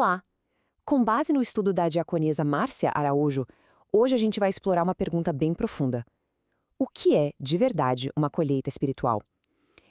Olá! Com base no estudo da diaconisa Márcia Araújo, hoje a gente vai explorar uma pergunta bem profunda. O que é, de verdade, uma colheita espiritual?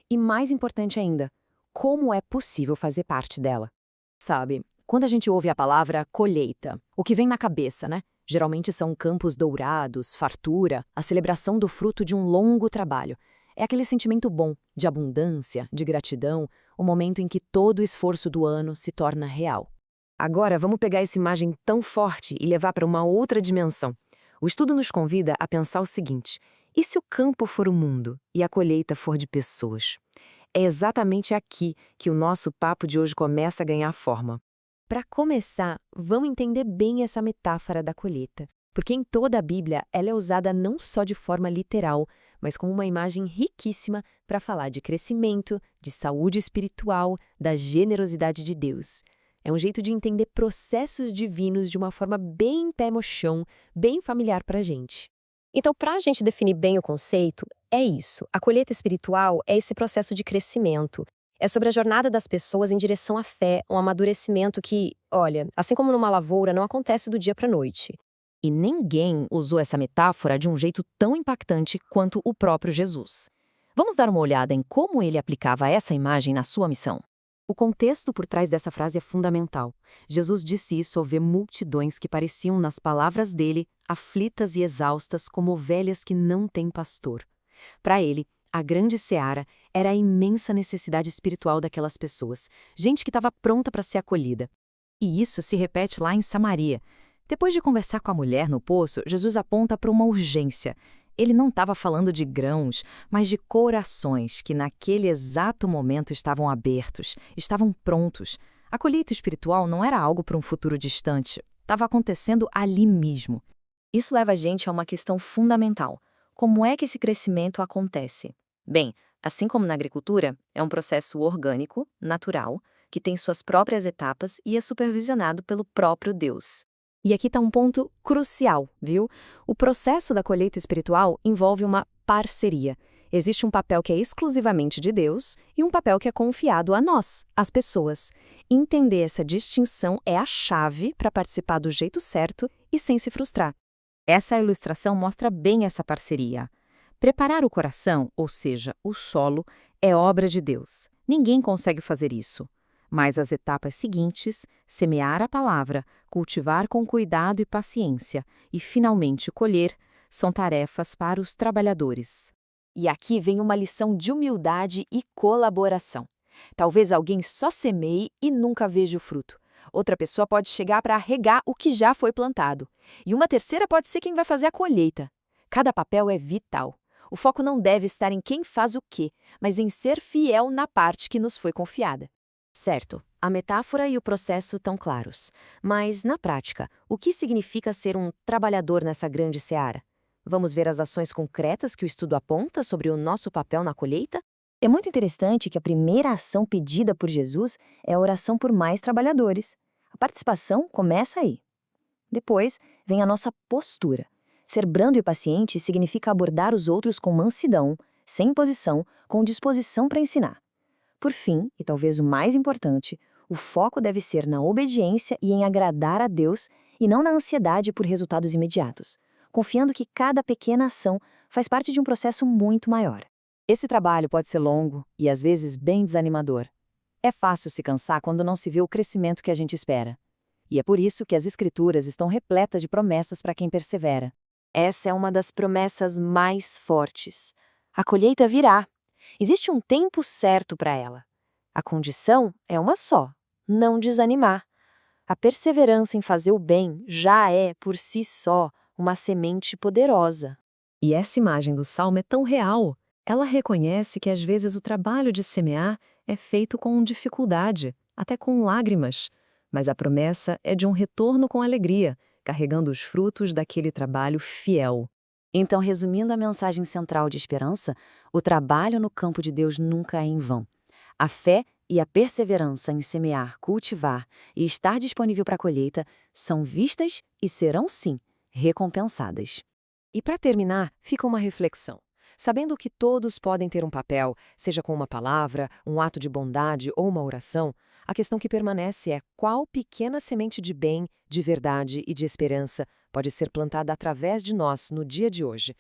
E mais importante ainda, como é possível fazer parte dela? Sabe, quando a gente ouve a palavra colheita, o que vem na cabeça, né? Geralmente são campos dourados, fartura, a celebração do fruto de um longo trabalho. É aquele sentimento bom, de abundância, de gratidão, o momento em que todo o esforço do ano se torna real. Agora, vamos pegar essa imagem tão forte e levar para uma outra dimensão. O estudo nos convida a pensar o seguinte: e se o campo for o mundo e a colheita for de pessoas? É exatamente aqui que o nosso papo de hoje começa a ganhar forma. Para começar, vamos entender bem essa metáfora da colheita, porque em toda a Bíblia ela é usada não só de forma literal, mas como uma imagem riquíssima para falar de crescimento, de saúde espiritual, da generosidade de Deus. É um jeito de entender processos divinos de uma forma bem pé no chão, bem familiar para a gente. Então, para a gente definir bem o conceito, é isso. A colheita espiritual é esse processo de crescimento. É sobre a jornada das pessoas em direção à fé, um amadurecimento que, olha, assim como numa lavoura, não acontece do dia para a noite. E ninguém usou essa metáfora de um jeito tão impactante quanto o próprio Jesus. Vamos dar uma olhada em como ele aplicava essa imagem na sua missão. O contexto por trás dessa frase é fundamental. Jesus disse isso ao ver multidões que pareciam, nas palavras dele, aflitas e exaustas como ovelhas que não têm pastor. Para ele, a grande seara era a imensa necessidade espiritual daquelas pessoas, gente que estava pronta para ser acolhida. E isso se repete lá em Samaria. Depois de conversar com a mulher no poço, Jesus aponta para uma urgência. Ele não estava falando de grãos, mas de corações que naquele exato momento estavam abertos, estavam prontos. A colheita espiritual não era algo para um futuro distante, estava acontecendo ali mesmo. Isso leva a gente a uma questão fundamental. Como é que esse crescimento acontece? Bem, assim como na agricultura, é um processo orgânico, natural, que tem suas próprias etapas e é supervisionado pelo próprio Deus. E aqui está um ponto crucial, viu? O processo da colheita espiritual envolve uma parceria. Existe um papel que é exclusivamente de Deus e um papel que é confiado a nós, as pessoas. Entender essa distinção é a chave para participar do jeito certo e sem se frustrar. Essa ilustração mostra bem essa parceria. Preparar o coração, ou seja, o solo, é obra de Deus. Ninguém consegue fazer isso. Mas as etapas seguintes, semear a palavra, cultivar com cuidado e paciência e, finalmente, colher, são tarefas para os trabalhadores. E aqui vem uma lição de humildade e colaboração. Talvez alguém só semeie e nunca veja o fruto. Outra pessoa pode chegar para regar o que já foi plantado. E uma terceira pode ser quem vai fazer a colheita. Cada papel é vital. O foco não deve estar em quem faz o quê, mas em ser fiel na parte que nos foi confiada. Certo, a metáfora e o processo estão claros. Mas, na prática, o que significa ser um trabalhador nessa grande seara? Vamos ver as ações concretas que o estudo aponta sobre o nosso papel na colheita? É muito interessante que a primeira ação pedida por Jesus é a oração por mais trabalhadores. A participação começa aí. Depois, vem a nossa postura. Ser brando e paciente significa abordar os outros com mansidão, sem imposição, com disposição para ensinar. Por fim, e talvez o mais importante, o foco deve ser na obediência e em agradar a Deus e não na ansiedade por resultados imediatos, confiando que cada pequena ação faz parte de um processo muito maior. Esse trabalho pode ser longo e, às vezes, bem desanimador. É fácil se cansar quando não se vê o crescimento que a gente espera. E é por isso que as Escrituras estão repletas de promessas para quem persevera. Essa é uma das promessas mais fortes. A colheita virá. Existe um tempo certo para ela. A condição é uma só: não desanimar. A perseverança em fazer o bem já é, por si só, uma semente poderosa. E essa imagem do Salmo é tão real. Ela reconhece que às vezes o trabalho de semear é feito com dificuldade, até com lágrimas. Mas a promessa é de um retorno com alegria, carregando os frutos daquele trabalho fiel. Então, resumindo a mensagem central de esperança, o trabalho no campo de Deus nunca é em vão. A fé e a perseverança em semear, cultivar e estar disponível para a colheita são vistas e serão, sim, recompensadas. E para terminar, fica uma reflexão. Sabendo que todos podem ter um papel, seja com uma palavra, um ato de bondade ou uma oração, A questão que permanece é qual pequena semente de bem, de verdade e de esperança pode ser plantada através de nós no dia de hoje.